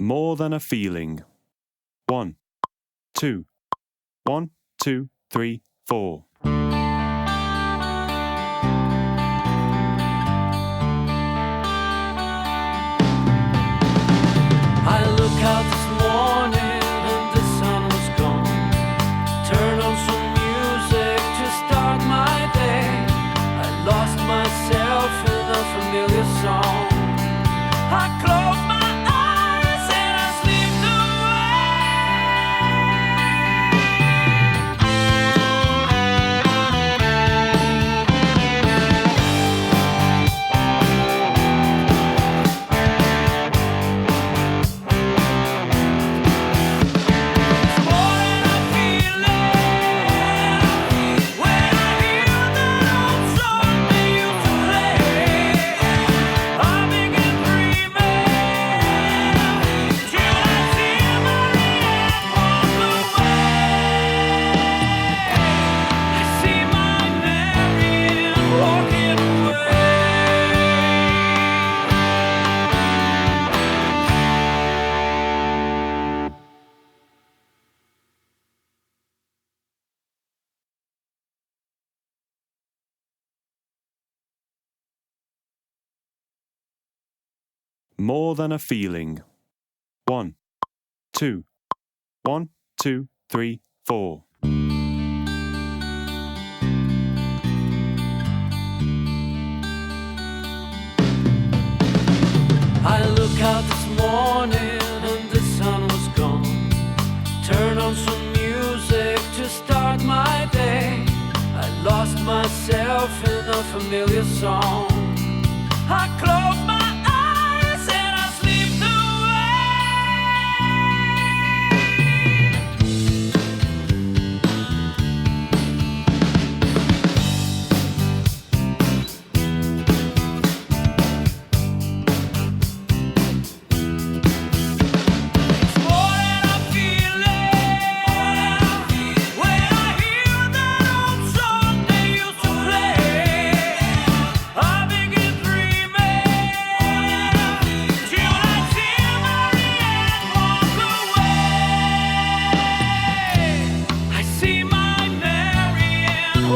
More than a feeling. 1, 2. 1, 2, 3, 4. I look out this morning and the sun was gone. Turn on some music to start my day. I lost myself in a familiar song. I close my eyes and I slipped More than a feeling. 1, 2. 1, 2, 3, 4. I look out this morning and the sun was gone. Turn on some music to start my day. I lost myself in a familiar song. I close my eyes and I slipped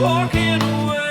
walking away.